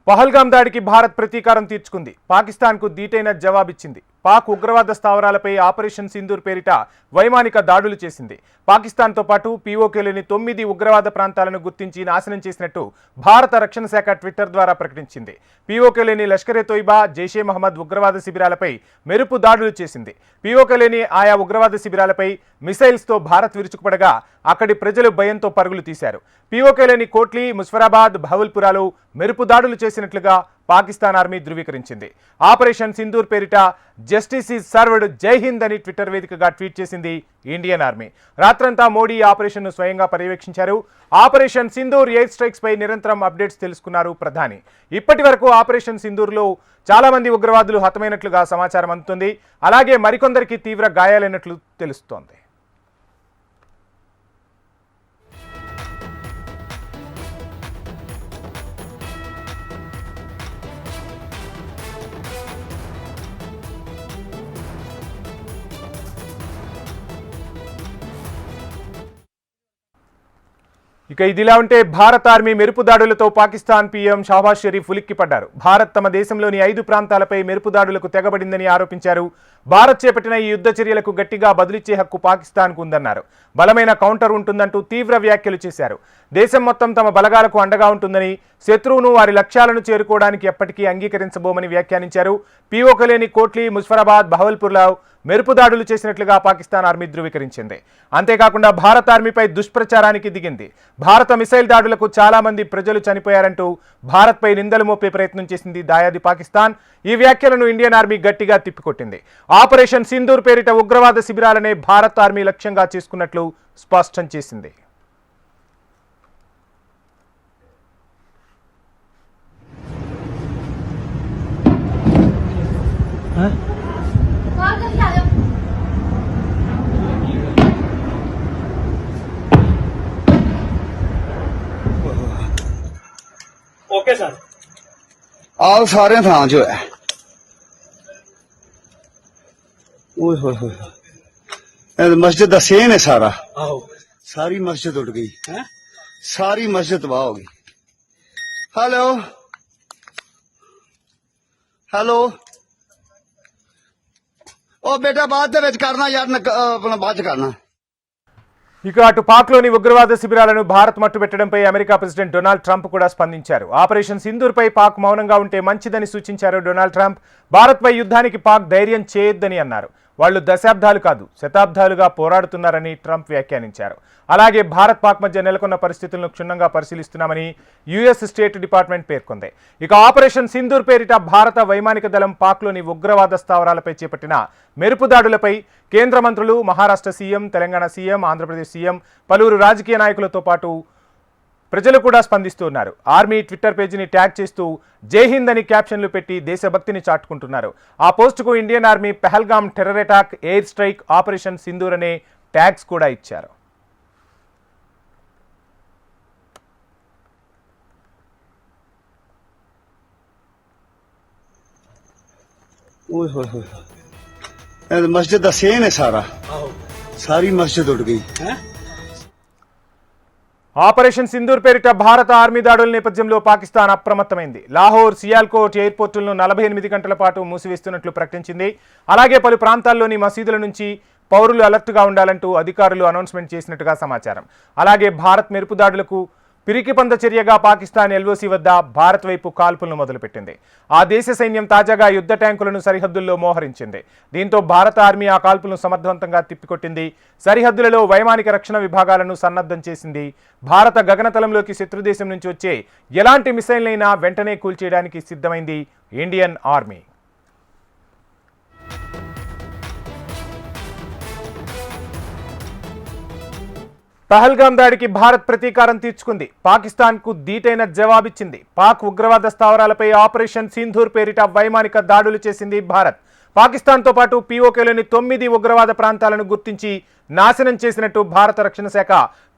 పహల్గాం దాడికి భారత్ ప్రతీకారం తీర్చుకుంది. పాకిస్తాన్కు దీటైన జవాబిచ్చింది. పాక్ ఉగ్రవాద స్థావరాలపై ఆపరేషన్ సింధూర్ పేరిట వైమానిక దాడులు చేసింది. పాకిస్తాన్తో పాటు పీఓకేలోని 9 ఉగ్రవాద ప్రాంతాలను గుర్తించి నాశనం చేసినట్టు భారత రక్షణ శాఖ ట్విట్టర్ ద్వారా ప్రకటించింది. పీఓకేలోని లష్కరే తోయిబా, జైషే మహమ్మద్ ఉగ్రవాద శిబిరాలపై మెరుపు దాడులు చేసింది. పీఓకేలోని ఆయా ఉగ్రవాద శిబిరాలపై మిసైల్స్తో భారత్ విరుచుకుపడగా అక్కడి ప్రజలు భయంతో పరుగులు తీశారు. పీఓకేలోని కోట్లీ, ముజఫరాబాద్, బహవల్పురాలో మెరుపు దాడులు చేసినట్లుగా పాకిస్తాన్ ఆర్మీ ధృవీకరించింది. ఆపరేషన్ సింధూర్ పేరిట జస్టిస్ ఈజ్ సర్వ్డ్, జై హింద్ అని ట్విట్టర్ వేదికగా ట్వీట్ చేసింది ఇండియన్ ఆర్మీ. రాత్రంతా మోడీ ఆపరేషన్ను స్వయంగా పర్యవేక్షించారు. ఆపరేషన్ సింధూర్ ఎయిర్ స్ట్రైక్స్ పై నిరంతరం అప్డేట్స్ తెలుసుకున్నారు ప్రధాని. ఇప్పటి వరకు ఆపరేషన్ సింధూర్లో చాలా మంది ఉగ్రవాదులు హతమైనట్లుగా సమాచారం అందుతుంది. అలాగే మరికొందరికి తీవ్ర గాయాలైనట్లు తెలుస్తోంది. ఇక ఇదిలా ఉంటే భారత ఆర్మీ మెరుపు దాడులతో పాకిస్తాన్ పీఎం షహబాజ్ షరీఫ్ ఉలిక్కిపడ్డారు. భారత్ తమ దేశంలోని 5 ప్రాంతాలపై మెరుపు దాడులకు తెగబడిందని ఆరోపించారు. భారత్ చేపట్టిన ఈ యుద్ధ చర్యలకు గట్టిగా బదులిచ్చే హక్కు పాకిస్తాన్కు ఉందన్నారు. బలమైన కౌంటర్ ఉంటుందంటూ తీవ్ర వ్యాఖ్యలు చేశారు. దేశం మొత్తం తమ బలగాలకు అండగా ఉంటుందని, శత్రువును వారి లక్ష్యాలను చేరుకోవడానికి ఎప్పటికీ అంగీకరించబోమని వ్యాఖ్యానించారు. పీఓకేలోని కోట్లీ, ముజఫరాబాద్, బహవల్పూర్లో మెరుపు దాడులు చేసినట్లుగా పాకిస్తాన్ ఆర్మీ ధృవీకరించింది. అంతేకాకుండా భారత ఆర్మీపై దుష్ప్రచారానికి దిగింది. భారత మిసైల్ దాడులకు చాలా మంది ప్రజలు చనిపోయారంటూ భారత్పై నిందలు మోపే ప్రయత్నం చేసింది దాయాది పాకిస్తాన్. ఈ వ్యాఖ్యలను ఇండియన్ ఆర్మీ గట్టిగా తిప్పికొట్టింది. ఆపరేషన్ సింధూర్ పేరిట ఉగ్రవాద శిబిరాలనే భారత ఆర్మీ లక్ష్యంగా చేసుకున్నట్లు స్పష్టం చేసింది. ओके सर आओ सारे थां जो है ओए होए होए मस्जिद दा सेन है सारा आओ सारी मस्जिद उड़ गई हैं सारी मस्जिद तबाह हो गई। हेलो हेलो ओ बेटा बाद दे विच करना यार अपना बाद च करना। ఇక అటు పాక్లోని ఉగ్రవాద శిబిరాలను భారత్ మట్టుబెట్టడంపై అమెరికా ప్రెసిడెంట్ డొనాల్డ్ ట్రంప్ కూడా స్పందించారు. ఆపరేషన్ సింధూర్పై పాక్ మౌనంగా ఉంటే మంచిదని సూచించారు డొనాల్డ్ ట్రంప్. భారత్పై యుద్ధానికి పాక్ ధైర్యం చేయొద్దని అన్నారు. వాళ్లు దశాబ్దాలు కాదు శతాబ్దాలుగా పోరాడుతున్నారని ట్రంప్ వ్యాఖ్యానించారు. అలాగే భారత్ పాక్ మధ్య నెలకొన్న పరిస్థితులను క్షుణ్ణంగా పరిశీలిస్తున్నామని యుఎస్ స్టేట్ డిపార్ట్మెంట్ పేర్కొంది. ఇక ఆపరేషన్ సింధూర్ పేరిట భారత వైమానిక దళం పాక్లోని ఉగ్రవాద స్థావరాలపై చేపట్టిన మెరుపు దాడులపై కేంద్ర మంత్రులు, Maharashtra CM, Telangana CM, Andhra Pradesh CM, పలువురు రాజకీయ నాయకులతో పాటు ప్రజలు కూడా స్పందిస్తున్నారు. ఆర్మీ ట్విట్టర్ పేజీని ట్యాగ్ చేస్తూ జై హింద్ అని క్యాప్షన్లు పెట్టి దేశభక్తిని చాటుకుంటున్నారు. ఆ పోస్టుకు Indian army Pahalgam terror attack, air strike, operation Sindoor అనే ట్యాగ్స్ కూడా ఇచ్చారు. ओए होए होए मस्जिद दा सेन है सारा आओ सारी मस्जिद उड़ गई हैं ఆపరేషన్ సింధూర్ పేరిట భారత ఆర్మీ దాడుల నేపథ్యంలో పాకిస్తాన్ అప్రమత్తమైంది. లాహోర్, సియాల్కోట్ ఎయిర్పోర్టులను 48 గంటల పాటు మూసివేస్తున్నట్లు ప్రకటించింది. అలాగే పలు ప్రాంతాల్లోని మసీదుల నుంచి పౌరులు అలర్ట్గా ఉండాలంటూ అధికారులు అనౌన్స్మెంట్ చేసినట్టుగా సమాచారం. అలాగే భారత్ మెరుపు దాడులకు పిరికిపంద చర్యగా పాకిస్తాన్ ఎల్ఓసి వద్ద భారత్ వైపు కాల్పులను మొదలుపెట్టింది. ఆ దేశ సైన్యం తాజాగా యుద్ధ ట్యాంకులను సరిహద్దుల్లో మోహరించింది. దీంతో భారత ఆర్మీ ఆ కాల్పులను సమర్థవంతంగా తిప్పికొట్టింది. సరిహద్దులలో వైమానిక రక్షణ విభాగాలను సన్నద్ధం చేసింది. భారత గగనతలంలోకి శత్రుదేశం నుంచి వచ్చే ఎలాంటి మిసైల్నైనా వెంటనే కూల్చేయడానికి సిద్ధమైంది ఇండియన్ ఆర్మీ. పహల్గాం దాడికి భారత్ ప్రతీకారం తీర్చుకుంది. పాకిస్తాన్కు దీటైన జవాబిచ్చింది. పాక్ ఉగ్రవాద స్థావరాలపై ఆపరేషన్ సింధూర్ పేరిట వైమానిక దాడులు చేసింది భారత్. పాకిస్తాన్తో పాటు పీఓకేలోని 9 ఉగ్రవాద ప్రాంతాలను గుర్తించి నాశనం చేసినట్టు భారత రక్షణ శాఖ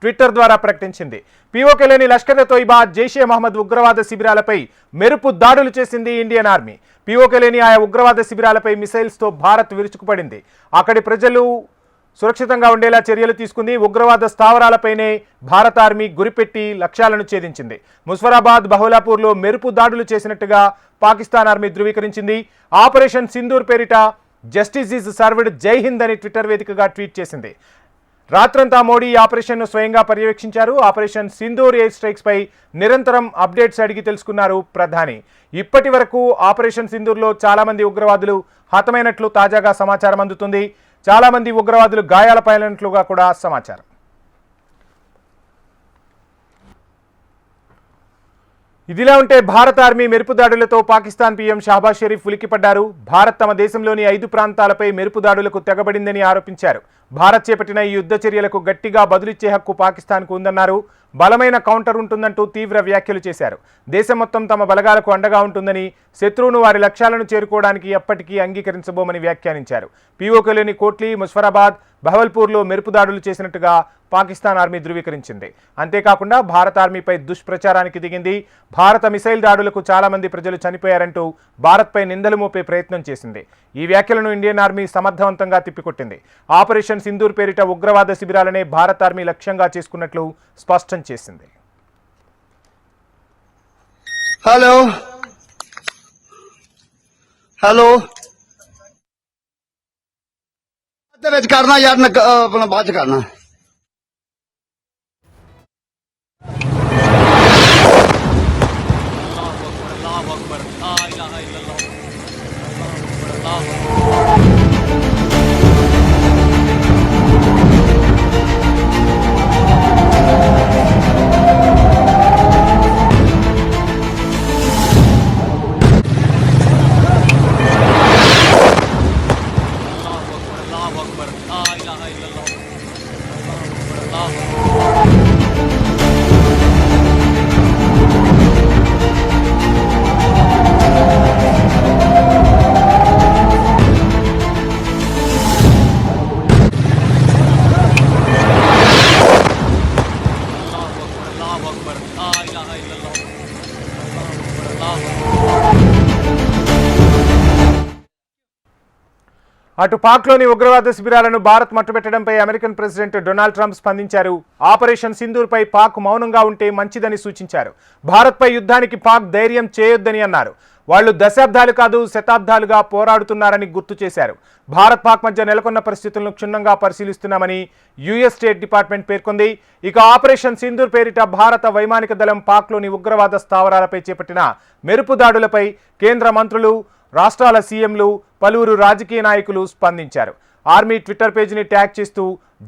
ట్విట్టర్ ద్వారా ప్రకటించింది. పీఓకేలోని లష్కరే తోయిబా, జైషే మహమ్మద్ ఉగ్రవాద శిబిరాలపై మెరుపు దాడులు చేసింది ఇండియన్ ఆర్మీ. పీఓకేలోని ఆయా ఉగ్రవాద శిబిరాలపై మిసైల్స్తో భారత్ విరుచుకుపడింది. అక్కడి ప్రజలు సురక్షితంగా ఉండేలా చర్యలు తీసుకుంది. ఉగ్రవాద స్థావరాలపైనే భారత ఆర్మీ గురిపెట్టి లక్ష్యాలను ఛేదించింది. ముజఫరాబాద్, బహౌలాపూర్లో మెరుపు దాడులు చేసినట్టుగా పాకిస్తాన్ ఆర్మీ ధృవీకరించింది. ఆపరేషన్ సింధూర్ పేరిట జస్టిస్ ఈజ్ సర్వ్డ్, జై హింద్ అని ట్విట్టర్ వేదికగా ట్వీట్ చేసింది. రాత్రంతా మోడీ ఈ ఆపరేషన్ను స్వయంగా పర్యవేక్షించారు. ఆపరేషన్ సింధూర్ ఎయిర్ స్ట్రైక్స్ పై నిరంతరం అప్డేట్స్ అడిగి తెలుసుకున్నారు ప్రధాని. ఇప్పటి వరకు ఆపరేషన్ సింధూర్లో చాలా మంది ఉగ్రవాదులు హతమైనట్లు తాజాగా సమాచారం అందుతుంది. చాలా మంది ఉగ్రవాదులు గాయాల పాలైనట్లుగా కూడా సమాచారం. ఇదిలా ఉంటే భారత ఆర్మీ మెరుపు దాడులతో పాకిస్తాన్ పీఎం షహబాజ్ షరీఫ్ ఉలిక్కిపడ్డారు. భారత్ తమ దేశంలోని 5 ప్రాంతాలపై మెరుపు దాడులకు తెగబడిందని ఆరోపించారు. భారత్ చేపట్టిన ఈ యుద్ధ చర్యలకు గట్టిగా బదులిచ్చే హక్కు పాకిస్తాన్కు ఉందన్నారు. బలమైన కౌంటర్ ఉంటుందంటూ తీవ్ర వ్యాఖ్యలు చేశారు. దేశం మొత్తం తమ బలగాలకు అండగా ఉంటుందని, శత్రువును వారి లక్ష్యాలను చేరుకోవడానికి ఎప్పటికీ అంగీకరించబోమని వ్యాఖ్యానించారు. పీఓకేలోని కోట్లీ, ముజఫరాబాద్, బహవల్పూర్లో మెరుపు దాడులు చేసినట్టుగా పాకిస్తాన్ ఆర్మీ ధృవీకరించింది. అంతేకాకుండా భారత ఆర్మీపై దుష్ప్రచారానికి దిగింది. భారత మిసైల్ దాడులకు చాలా మంది ప్రజలు చనిపోయారంటూ భారత్పై నిందలు మోపే ప్రయత్నం చేసింది. ఈ వ్యాఖ్యలను ఇండియన్ ఆర్మీ సమర్థవంతంగా తిప్పికొట్టింది. ఆపరేషన్ సింధూర్ పేరిట ఉగ్రవాద శిబిరాలనే భారత ఆర్మీ లక్ష్యంగా చేసుకున్నట్లు స్పష్టం చేసింది. हेलो हेलो करना यार अपना बाद च करना అటు పాక్లోని ఉగ్రవాద శిబిరాలను భారత్ మట్టుబెట్టడంపై అమెరికన్ ప్రెసిడెంట్ డొనాల్డ్ ట్రంప్ స్పందించారు. ఆపరేషన్ సింధూర్పై పాక్ మౌనంగా ఉంటే మంచిదని సూచించారు. భారత్పై యుద్ధానికి పాక్ ధైర్యం చేయొద్దని అన్నారు. వాళ్లు దశాబ్దాలు కాదు శతాబ్దాలుగా పోరాడుతున్నారని గుర్తు చేశారు. భారత్ పాక్ మధ్య నెలకొన్న పరిస్థితులను క్షుణ్ణంగా పరిశీలిస్తున్నామని యుఎస్ స్టేట్ డిపార్ట్మెంట్ పేర్కొంది. ఇక ఆపరేషన్ సింధూర్ పేరిట భారత వైమానిక దళం పాక్లోని ఉగ్రవాద స్థావరాలపై చేపట్టిన మెరుపు దాడులపై కేంద్ర మంత్రులు, రాష్ట్రాల సీఎంలు, పలువురు రాజకీయ నాయకులు స్పందించారు. ఆర్మీ ట్విట్టర్ పేజీని ట్యాగ్ చేస్తూ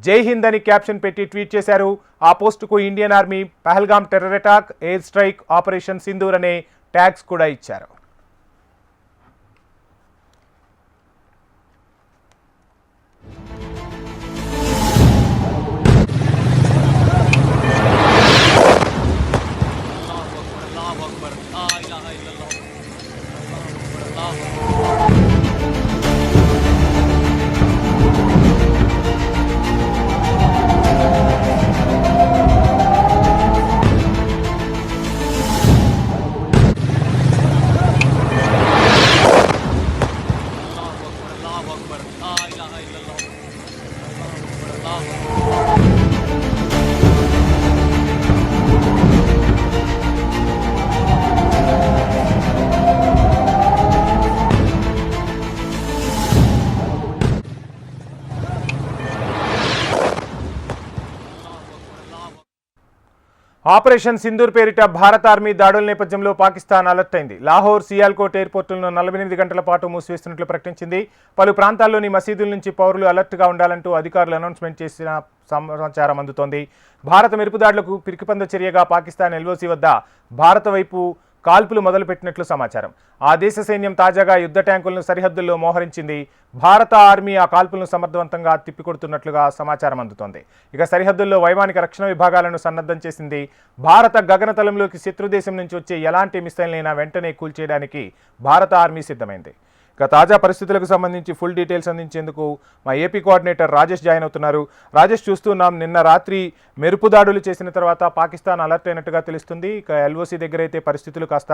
జై హింద్ అని క్యాప్షన్ పెట్టి ట్వీట్ చేశారు. ఆ పోస్టుకు Indian army Pahalgam terror attack, air strike, operation Sindoor అనే ట్యాగ్స్ కూడా ఇచ్చారు. ఆపరేషన్ సింధూర్ పేరిట భారత ఆర్మీ దాడుల నేపథ్యంలో పాకిస్తాన్ అలర్ట్ అయింది. లాహోర్, సియాల్కోట్ ఎయిర్పోర్టులను 48 గంటల పాటు మూసివేస్తున్నట్లు ప్రకటించింది. పలు ప్రాంతాల్లోని మసీదుల నుంచి పౌరులు అలర్ట్గా ఉండాలంటూ అధికారులు అనౌన్స్మెంట్ చేసిన సమాచారం అందుతోంది. భారత మెరుపు దాడులకు పిరికిపంద చర్యగా పాకిస్తాన్ ఎల్ఓసి వద్ద భారత వైపు కాల్పులు మొదలుపెట్టినట్లు సమాచారం. ఆ దేశ సైన్యం తాజాగా యుద్ధ ట్యాంకులను సరిహద్దుల్లో మోహరించింది. భారత ఆర్మీ ఆ కాల్పులను సమర్థవంతంగా తిప్పికొడుతున్నట్లుగా సమాచారం అందుతోంది. ఇక సరిహద్దుల్లో వైమానిక రక్షణ విభాగాలను సన్నద్ధం చేసింది. భారత గగనతలంలోకి శత్రుదేశం నుంచి వచ్చే ఎలాంటి మిసైల్నైనా వెంటనే కూల్చేయడానికి భారత ఆర్మీ సిద్ధమైంది. ఇక తాజా పరిస్థితులకు సంబంధించి ఫుల్ డీటెయిల్స్ అందించేందుకు మా ఏపీ కోఆర్డినేటర్ రాజేష్ జాయిన్ అవుతున్నారు. రాజేష్, చూస్తున్నాం నిన్న రాత్రి మెరుపు దాడులు చేసిన తర్వాత పాకిస్తాన్ అలర్ట్ అయినట్టుగా తెలుస్తుంది. ఇక ఎల్ఓసి దగ్గర అయితే పరిస్థితులు కాస్త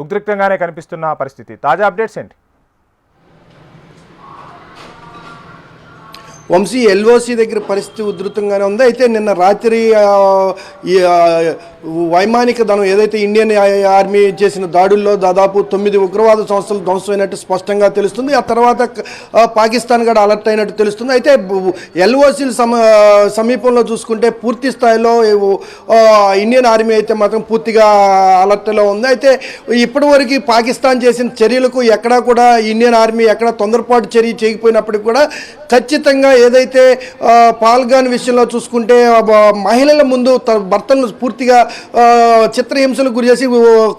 ఉద్రిక్తంగానే కనిపిస్తున్న పరిస్థితి. తాజా అప్డేట్స్ ఏంటి? వంశీ ఎల్ఓసి దగ్గర పరిస్థితి ఉధృతంగానే ఉంది. అయితే నిన్న రాత్రి ఈ వైమానిక దళం ఏదైతే ఇండియన్ ఆర్మీ చేసిన దాడుల్లో దాదాపు 9 ఉగ్రవాద సంస్థలు ధ్వంసమైనట్టు స్పష్టంగా తెలుస్తుంది. ఆ తర్వాత పాకిస్తాన్ కూడా అలర్ట్ అయినట్టు తెలుస్తుంది. అయితే ఎల్ఓసీల సమీపంలో చూసుకుంటే పూర్తి స్థాయిలో ఇండియన్ ఆర్మీ అయితే మాత్రం పూర్తిగా అలర్ట్లో ఉంది. అయితే ఇప్పటివరకు పాకిస్తాన్ చేసిన చర్యలకు ఎక్కడా కూడా ఇండియన్ ఆర్మీ ఎక్కడ తొందరపాటు చర్య చేయకపోయినప్పటికీ కూడా ఖచ్చితంగా ఏదైతే పాల్గాన్ విషయంలో చూసుకుంటే మహిళల ముందు భర్తలను పూర్తిగా చిత్రహింసలకు గురి చేసి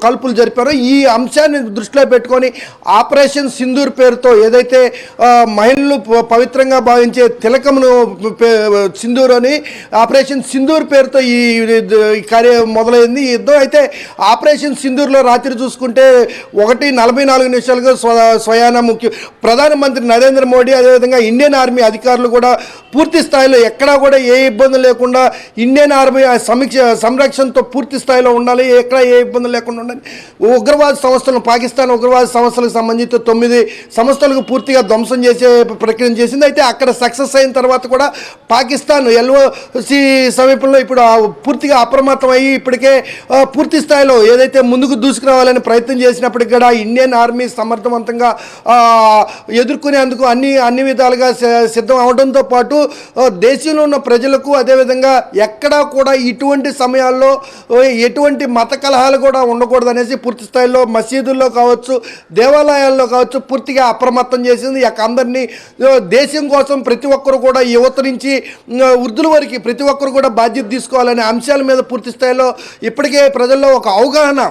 కాల్పులు జరిపారో ఈ అంశాన్ని దృష్టిలో పెట్టుకొని ఆపరేషన్ సింధూర్ పేరుతో ఏదైతే మహిళలు పవిత్రంగా భావించే తిలకమును సింధూర్ అని ఆపరేషన్ సింధూర్ పేరుతో ఈ కార్యం మొదలైంది ఈ యుద్ధం. అయితే ఆపరేషన్ సింధూర్లో రాత్రి చూసుకుంటే 1:44 స్వయాన ప్రధానమంత్రి నరేంద్ర మోడీ అదేవిధంగా ఇండియన్ ఆర్మీ అధికారులు కూడా పూర్తి స్థాయిలో ఎక్కడా కూడా ఏ ఇబ్బంది లేకుండా ఇండియన్ ఆర్మీ సంరక్షణతో పూర్తి స్థాయిలో ఉండాలి, ఎక్కడ ఏ ఇబ్బంది లేకుండా ఉండాలి. ఉగ్రవాద సంస్థలను పాకిస్తాన్ ఉగ్రవాద సంస్థలకు సంబంధించి 9 సంస్థలకు పూర్తిగా ధ్వంసం చేసే ప్రక్రియ చేసింది. అయితే అక్కడ సక్సెస్ అయిన తర్వాత కూడా పాకిస్తాన్ ఎల్ఓసి సమీపంలో ఇప్పుడు పూర్తిగా అప్రమత్తం అయ్యి ఇప్పటికే పూర్తి స్థాయిలో ఏదైతే ముందుకు దూసుకురావాలని ప్రయత్నం చేసినప్పటికీ కూడా ఇండియన్ ఆర్మీ సమర్థవంతంగా ఎదుర్కొనేందుకు అన్ని విధాలుగా సిద్ధం అవడంతో పాటు దేశంలో ఉన్న ప్రజలకు అదేవిధంగా ఎక్కడా కూడా ఇటువంటి సమయాల్లో ఎటువంటి మత కలహాలు కూడా ఉండకూడదు అనేసి పూర్తి స్థాయిలో మసీదుల్లో కావచ్చు దేవాలయాల్లో కావచ్చు పూర్తిగా అప్రమత్తం చేసింది. అందరినీ దేశం కోసం ప్రతి ఒక్కరు కూడా యువత నుంచి వృద్ధుల వరకు ప్రతి ఒక్కరు కూడా బాధ్యత తీసుకోవాలనే అంశాల మీద పూర్తి స్థాయిలో ఇప్పటికే ప్రజల్లో ఒక అవగాహన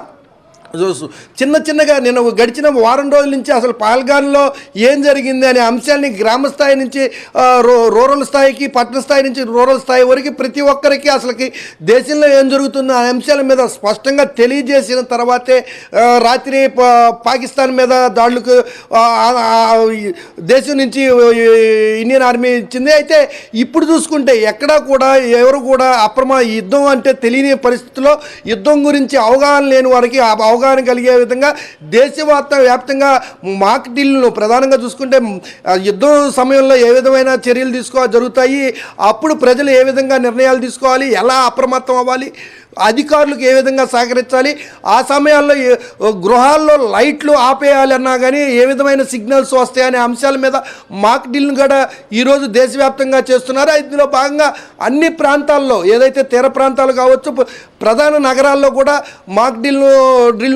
చిన్నగా నేను గడిచిన వారం రోజుల నుంచి అసలు పాల్గాన్లో ఏం జరిగింది అనే అంశాలని గ్రామ స్థాయి నుంచి రూరల్ స్థాయికి పట్టణ స్థాయి నుంచి రూరల్ స్థాయి వరకు ప్రతి ఒక్కరికి అసలుకి దేశంలో ఏం జరుగుతుందో ఆ అంశాల మీద స్పష్టంగా తెలియజేసిన తర్వాతే రాత్రి పాకిస్తాన్ మీద దాడులకు దేశం నుంచి ఇండియన్ ఆర్మీ ఇచ్చింది. అయితే ఇప్పుడు చూసుకుంటే ఎక్కడా కూడా ఎవరు కూడా యుద్ధం అంటే తెలియని పరిస్థితుల్లో యుద్ధం గురించి అవగాహన లేని వారికి అవగాహన కలిగే విధంగా దేశవ్యాప్తంగా మాక్ డ్రిల్ను ప్రధానంగా చూసుకుంటే యుద్ధం సమయంలో ఏ విధమైన చర్యలు జరుగుతాయి, అప్పుడు ప్రజలు ఏ విధంగా నిర్ణయాలు తీసుకోవాలి, ఎలా అప్రమత్తం అవ్వాలి, అధికారులకు ఏ విధంగా సహకరించాలి, ఆ సమయాల్లో గృహాల్లో లైట్లు ఆపేయాలి అన్నా కానీ ఏ విధమైన సిగ్నల్స్ వస్తాయనే అంశాల మీద మాక్ డ్రిల్ను కూడా ఈరోజు దేశవ్యాప్తంగా చేస్తున్నారు. ఇందులో భాగంగా అన్ని ప్రాంతాల్లో ఏదైతే తీర ప్రాంతాలు కావచ్చు ప్రధాన నగరాల్లో కూడా మాక్ డ్రిల్ను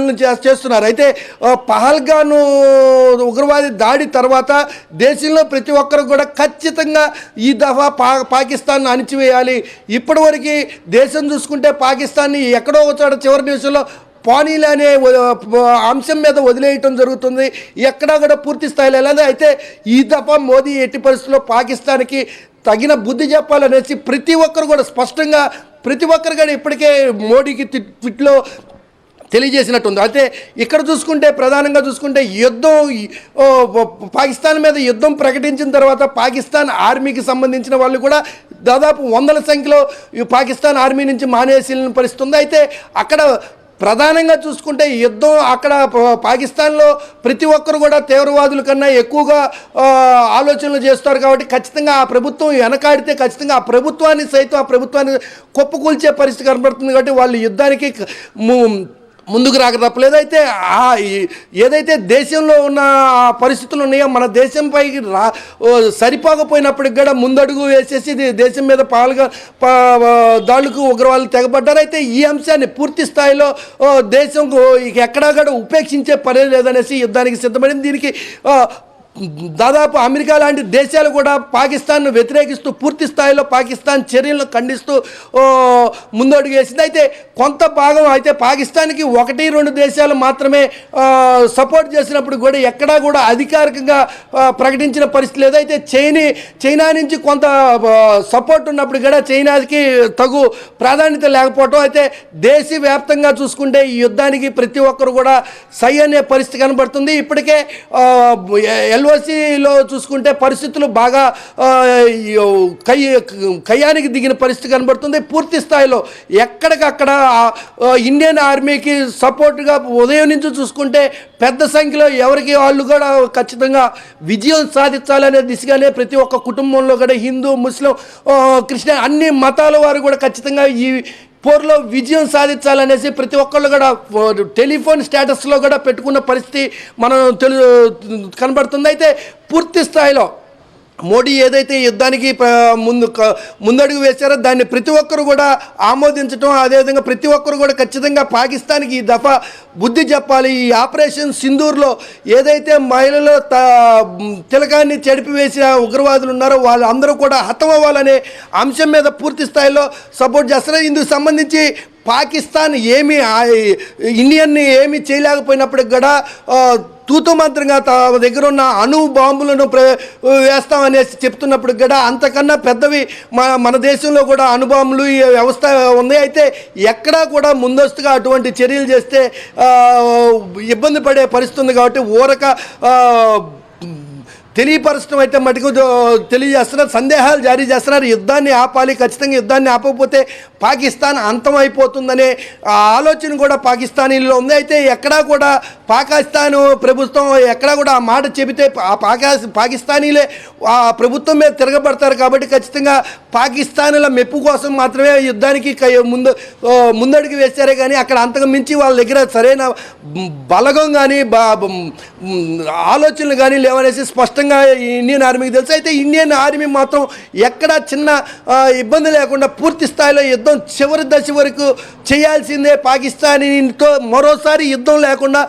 చేస్తున్నారు. అయితే పహల్గాను ఉగ్రవాది దాడి తర్వాత దేశంలో ప్రతి ఒక్కరు కూడా ఖచ్చితంగా ఈ దఫా పాకిస్తాన్ అణిచివేయాలి. ఇప్పటివరకు దేశం చూసుకుంటే పాకిస్తాన్ని ఎక్కడో వచ్చాడ చివరి నిమిషంలో పానీలు అనే అంశం మీద వదిలేయటం జరుగుతుంది. ఎక్కడా కూడా పూర్తి స్థాయిలో వెళ్ళదు. అయితే ఈ దఫా మోదీ ఎట్టి పరిస్థితుల్లో పాకిస్తాన్కి తగిన బుద్ధి చెప్పాలనేసి ప్రతి ఒక్కరు కూడా స్పష్టంగా ప్రతి ఒక్కరు కూడా ఇప్పటికే మోడీకి ట్వీట్లో తెలియజేసినట్టుంది. అయితే ఇక్కడ చూసుకుంటే ప్రధానంగా చూసుకుంటే యుద్ధం పాకిస్తాన్ మీద యుద్ధం ప్రకటించిన తర్వాత పాకిస్తాన్ ఆర్మీకి సంబంధించిన వాళ్ళు కూడా దాదాపు 100ల సంఖ్యలో పాకిస్తాన్ ఆర్మీ నుంచి మానేసిన పరిస్థితి ఉంది. అయితే అక్కడ ప్రధానంగా చూసుకుంటే యుద్ధం అక్కడ పాకిస్తాన్లో ప్రతి ఒక్కరు కూడా తీవ్రవాదుల కన్నా ఎక్కువగా ఆలోచనలు చేస్తారు. కాబట్టి ఖచ్చితంగా ఆ ప్రభుత్వం వెనకాడితే ఖచ్చితంగా ఆ ప్రభుత్వాన్ని కుప్పకూల్చే పరిస్థితి కనబడుతుంది. కాబట్టి వాళ్ళు యుద్ధానికి ముందుకు రాక తప్పలేదు. అయితే ఏదైతే దేశంలో ఉన్న పరిస్థితులు ఉన్నాయో మన దేశంపైకి సరిపోకపోయినప్పటికి కూడా ముందడుగు వేసేసి దేశం మీద దాడులకు ఉగ్రవాదులు తెగబడ్డారు. అయితే ఈ అంశాన్ని పూర్తి స్థాయిలో దేశం ఎక్కడా కూడా ఉపేక్షించే పని లేదనేసి యుద్ధానికి సిద్ధపడింది. దీనికి దాదాపు అమెరికా లాంటి దేశాలు కూడా పాకిస్తాన్ను వ్యతిరేకిస్తూ పూర్తి స్థాయిలో పాకిస్తాన్ చర్యలను ఖండిస్తూ ముందడుగు వేసింది. అయితే కొంత భాగం అయితే పాకిస్తాన్కి 1-2 దేశాలు మాత్రమే సపోర్ట్ చేసినప్పుడు కూడా ఎక్కడా కూడా అధికారికంగా ప్రకటించిన పరిస్థితి లేదు. అయితే చైనా నుంచి కొంత సపోర్ట్ ఉన్నప్పుడు కూడా చైనాకి తగు ప్రాధాన్యత లేకపోవడం, అయితే దేశవ్యాప్తంగా చూసుకుంటే ఈ యుద్ధానికి ప్రతి ఒక్కరు కూడా సై అనే పరిస్థితి కనబడుతుంది. ఇప్పటికే ఎల్ఓసిలో చూసుకుంటే పరిస్థితులు బాగా కయ్యానికి దిగిన పరిస్థితి కనబడుతుంది. పూర్తి స్థాయిలో ఎక్కడికక్కడ ఇండియన్ ఆర్మీకి సపోర్ట్గా ఉదయం నుంచి చూసుకుంటే పెద్ద సంఖ్యలో ఎవరికి వాళ్ళు కూడా ఖచ్చితంగా విజయం సాధించాలనే దిశగానే ప్రతి ఒక్క కుటుంబంలో కూడా హిందూ, ముస్లిం, క్రిస్టియన్ అన్ని మతాల వారు కూడా ఖచ్చితంగా ఈ పోర్లో విజయం సాధించాలనేసి ప్రతి ఒక్కళ్ళు కూడా టెలిఫోన్ స్టేటస్లో కూడా పెట్టుకున్న పరిస్థితి మనం కనబడుతుంది. అయితే పూర్తి స్థాయిలో మోడీ ఏదైతే యుద్ధానికి ముందడుగు వేశారో దాన్ని ప్రతి ఒక్కరు కూడా ఆమోదించడం, అదేవిధంగా ప్రతి ఒక్కరు కూడా ఖచ్చితంగా పాకిస్తాన్కి ఈ దఫా బుద్ధి చెప్పాలి. ఈ ఆపరేషన్ సింధూర్లో ఏదైతే మహిళల తిలకాన్ని చెడిపివేసిన ఉగ్రవాదులు ఉన్నారో వాళ్ళందరూ కూడా హతమవ్వాలనే అంశం మీద పూర్తి స్థాయిలో సపోర్ట్ చేస్తారు. ఇందుకు సంబంధించి పాకిస్తాన్ ఇండియన్ని ఏమీ చేయలేకపోయినప్పటికి కూడా తూతు మంత్రంగా తమ దగ్గర ఉన్న అణు బాంబులను వేస్తామనేసి చెప్తున్నప్పుడు కూడా అంతకన్నా పెద్దవి మన దేశంలో కూడా అణుబాంబులు ఈ వ్యవస్థ ఉంది. అయితే ఎక్కడా కూడా ముందస్తుగా అటువంటి చర్యలు చేస్తే ఇబ్బంది పడే పరిస్థితి ఉంది. కాబట్టి ఊరక తెలియపరచడం అయితే మటుకు తెలియజేస్తున్నారు, సందేహాలు జారీ చేస్తున్నారు. యుద్ధాన్ని ఆపాలి, ఖచ్చితంగా యుద్ధాన్ని ఆపకపోతే పాకిస్తాన్ అంతమైపోతుందనే ఆలోచన కూడా పాకిస్తానీలో ఉంది. అయితే ఎక్కడా కూడా పాకిస్తాన్ ప్రభుత్వం ఎక్కడా కూడా ఆ మాట చెబితే పాకిస్తానీలే ఆ ప్రభుత్వం మీద తిరగబడతారు. కాబట్టి ఖచ్చితంగా పాకిస్తాన్ల మెప్పు కోసం మాత్రమే యుద్ధానికి ముందడుగు వేశారే కానీ అక్కడ అంతకు మించి వాళ్ళ దగ్గర సరైన బలగం కానీ ఆలోచనలు కానీ లేవనేసి స్పష్టంగా ఇండియన్ ఆర్మీకి తెలుసు. అయితే ఇండియన్ ఆర్మీ మాత్రం ఎక్కడా చిన్న ఇబ్బంది లేకుండా పూర్తి స్థాయిలో యుద్ధం చివరి దశ వరకు చేయాల్సిందే. పాకిస్తానీతో మరోసారి యుద్ధం లేకుండా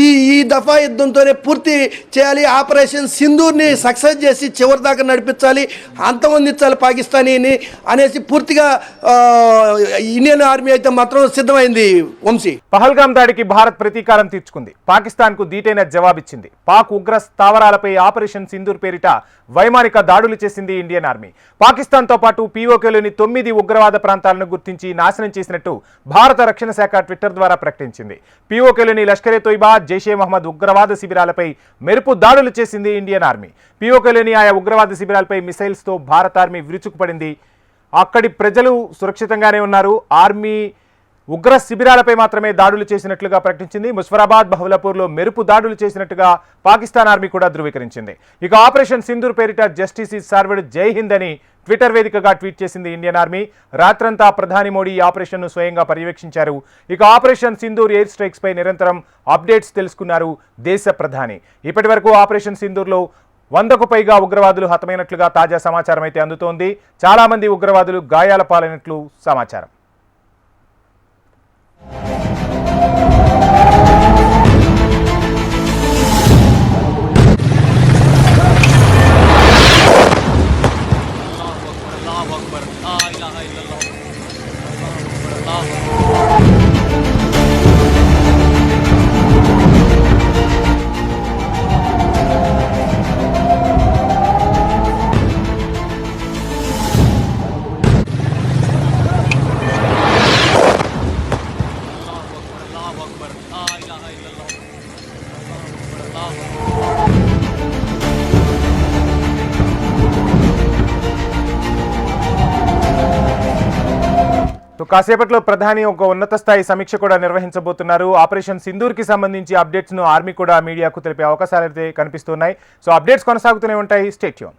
ఈ దఫా యుద్ధంతోనే పూర్తి చేయాలి. ఆపరేషన్ సింధూర్ని సక్సెస్ చేసి చివరి దాకా నడిపించాలి, అంతమొందించాలి పాకిస్తానీని అనేసి పూర్తిగా ఇండియన్ ఆర్మీ అయితే మాత్రం సిద్ధమైంది. వంశీ, పహల్గాం దాడికి భారత్ ప్రతీకారం తీర్చుకుంది. పాకిస్తాన్కు దీటైన జవాబిచ్చింది. పాక్ ఉగ్ర స్థావరాలపై ఆపరేషన్ సింధూర్ పేరిట వైమానిక దాడులు చేసింది ఇండియన్ ఆర్మీ. పాకిస్తాన్తో పాటు పీఓకేలోని 9 ఉగ్రవాద ప్రాంతాలను గుర్తించి నాశనం చేసినట్టు భారత రక్షణ శాఖ ట్విట్టర్ ద్వారా ప్రకటించింది. పీఓకేలోని లష్కరే తోయిబా, జైషే మహమ్మద్ ఉగ్రవాద శిబిరాలపై మెరుపు దాడులు చేసింది ఇండియన్ ఆర్మీ. పీఓకేలోని ఆయా ఉగ్రవాద శిబిరాలపై మిసైల్స్తో భారత ఆర్మీ విరుచుకుపడింది. అక్కడి ప్రజలు సురక్షితంగానే ఉన్నారు. ఆర్మీ ఉగ్ర శిబిరాలపై మాత్రమే దాడులు చేసినట్లుగా ప్రకటించింది. ముజఫరాబాద్, బహుళపూర్లో మెరుపు దాడులు చేసినట్టుగా పాకిస్తాన్ ఆర్మీ కూడా ధృవీకరించింది. ఇక ఆపరేషన్ సింధూర్ పేరిట జస్టిస్ ఈజ్ సర్వ్డ్, జై హింద్ అని ట్విట్టర్ వేదికగా ట్వీట్ చేసింది ఇండియన్ ఆర్మీ. రాత్రంతా ప్రధాని మోడీ ఈ ఆపరేషన్ను స్వయంగా పర్యవేక్షించారు. ఇక ఆపరేషన్ సింధూర్ ఎయిర్ స్ట్రైక్స్ పై నిరంతరం అప్డేట్స్ తెలుసుకున్నారు దేశ ప్రధాని. ఇప్పటి వరకు ఆపరేషన్ సింధూర్లో 100కు పైగా ఉగ్రవాదులు హతమైనట్లుగా తాజా సమాచారం అయితే అందుతోంది. చాలా మంది ఉగ్రవాదులు గాయాల పాలైనట్లు సమాచారం. కాసేపట్లో ప్రధాని ఒక ఉన్నత స్థాయి సమీక్ష కూడా నిర్వహించబోతున్నారు. ఆపరేషన్ సింధూర్కి సంబంధించి అప్డేట్స్ను ఆర్మీ కూడా మీడియాకు తెలిపే అవకాశాలు అయితే కనిపిస్తున్నాయి. సో అప్డేట్స్ కొనసాగుతూనే ఉంటాయి. Stay tune.